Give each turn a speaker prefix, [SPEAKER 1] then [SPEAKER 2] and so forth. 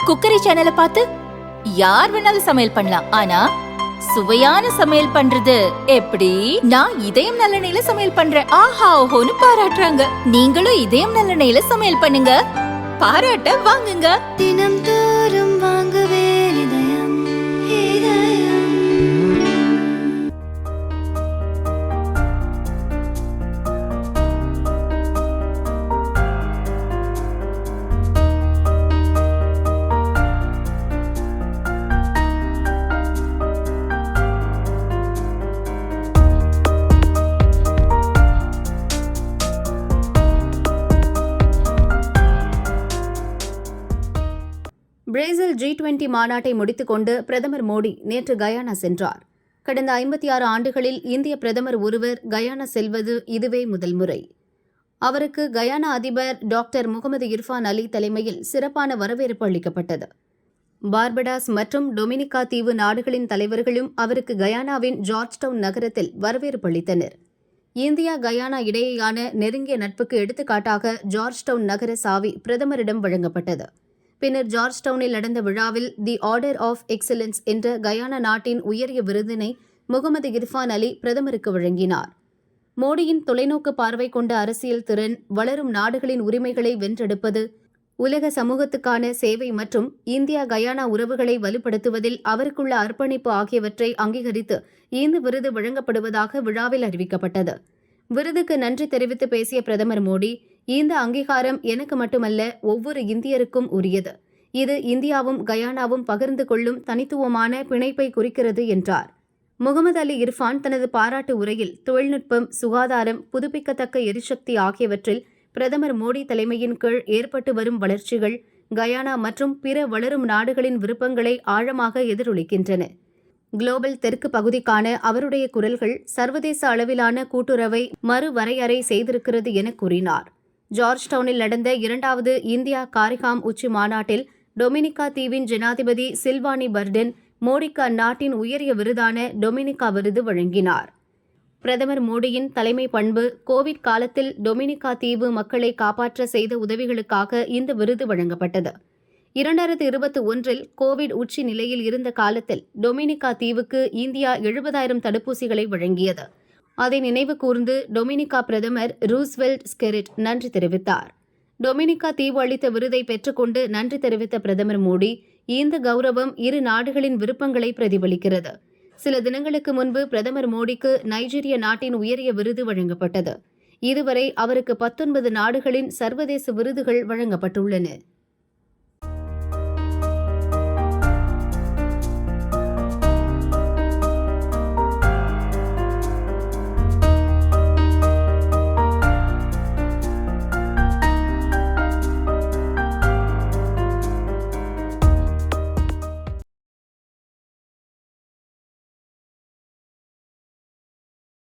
[SPEAKER 1] Cookery சேனலை பார்த்து யார் வேணாலும் சமையல் பண்ணலாம். ஆனா சுவையான சமையல் பண்றது எப்படி? நான் இதயம் நல்லெண்ணெயில சமையல் பண்றேன். ஆஹா ஓஹோன்னு பாராட்டுறாங்க. நீங்களும் இதயம் நல்லெண்ணெயில சமையல் பண்ணுங்க, பாராட்ட வாங்குங்க.
[SPEAKER 2] தினம் தோறும் வாங்குவே இதயம் இதயம்.
[SPEAKER 3] பிரேசில் G20 மாநாட்டை முடித்துக்கொண்டு பிரதமர் மோடி நேற்று கயானா சென்றார். கடந்த 56 ஆண்டுகளில் இந்திய பிரதமர் ஒருவர் கயானா செல்வது இதுவே முதல் முறை. அவருக்கு கயானா அதிபர் டாக்டர் முகமது இர்ஃபான் அலி தலைமையில் சிறப்பான வரவேற்பு அளிக்கப்பட்டது. பார்படாஸ் மற்றும் டொமினிகா தீவு நாடுகளின் தலைவர்களும் அவருக்கு கயானாவின் ஜார்ஜ் டவுன் நகரத்தில் வரவேற்பு அளித்தனர். இந்தியா கயானா இடையேயான நெருங்கிய நட்புக்கு எடுத்துக்காட்டாக ஜார்ஜ் டவுன் நகர சாவி பிரதமரிடம் வழங்கப்பட்டது. பின்னர் ஜார்ஜ் டவுனில் நடந்த விழாவில் தி ஆர்டர் ஆஃப் எக்ஸலன்ஸ் என்ற கயானா நாட்டின் உயரிய விருதினை முகமது இர்ஃபான் அலி பிரதமருக்கு வழங்கினார். மோடியின் தொலைநோக்கு பார்வை கொண்ட அரசியல் திறன், வளரும் நாடுகளின் உரிமைகளை வென்றெடுப்பது, உலக சமூகத்துக்கான சேவை மற்றும் இந்தியா கயானா உறவுகளை வலுப்படுத்துவதில் அவருக்குள்ள அர்ப்பணிப்பு ஆகியவற்றை அங்கீகரித்து இந்த விருது வழங்கப்படுவதாக விழாவில் அறிவிக்கப்பட்டது. விருதுக்கு நன்றி தெரிவித்து பேசிய பிரதமர் மோடி, இந்த அங்கீகாரம் எனக்கு மட்டுமல்ல, ஒவ்வொரு இந்தியருக்கும் உரியது. இது இந்தியாவும் கயானாவும் பகிர்ந்து கொள்ளும் தனித்துவமான பிணைப்பை குறிக்கிறது என்றார். முகமது அலி இர்ஃபான் தனது பாராட்டு உரையில் தொழில்நுட்பம், சுகாதாரம், புதுப்பிக்கத்தக்க எரிசக்தி ஆகியவற்றில் பிரதமர் மோடி தலைமையின் கீழ் ஏற்பட்டு வரும் வளர்ச்சிகள் கயானா மற்றும் பிற வளரும் நாடுகளின் விருப்பங்களை ஆழமாக எதிரொலிக்கின்றன. குளோபல் தெற்கு பகுதிக்கான அவருடைய குரல்கள் சர்வதேச அளவிலான கூட்டுறவை மறுவரையறை செய்திருக்கிறது என கூறினார். ஜார்ஜ் டவுனில் நடந்த 2வது இந்தியா காரிகாம் உச்சி மாநாட்டில் டொமினிகா தீவின் ஜனாதிபதி சில்வானி பர்டன் மோடிக்கு அந்நாட்டின் உயரிய விருதான டொமினிகா விருது வழங்கினார். பிரதமர் மோடியின் தலைமை பண்பு, கோவிட் காலத்தில் டொமினிகா தீவு மக்களை காப்பாற்ற செய்த உதவிகளுக்காக இந்த விருது வழங்கப்பட்டது. 2021 கோவிட் உச்சி நிலையில் இருந்த காலத்தில் டொமினிகா தீவுக்கு இந்தியா 70,000 தடுப்பூசிகளை வழங்கியது. அதை நினைவு கூர்ந்து டொமினிகா பிரதமர் ரூஸ்வெல்ட் ஸ்கெரிட் நன்றி தெரிவித்தார். டொமினிகா தீவு அளித்த விருதை பெற்றுக்கொண்டு நன்றி தெரிவித்த பிரதமர் மோடி, இந்த கௌரவம் இரு நாடுகளின் விருப்பங்களை பிரதிபலிக்கிறது. சில தினங்களுக்கு முன்பு பிரதமர் மோடிக்கு நைஜீரிய நாட்டின் உயரிய விருது வழங்கப்பட்டது. இதுவரை அவருக்கு 19 நாடுகளின் சர்வதேச விருதுகள் வழங்கப்பட்டுள்ளன.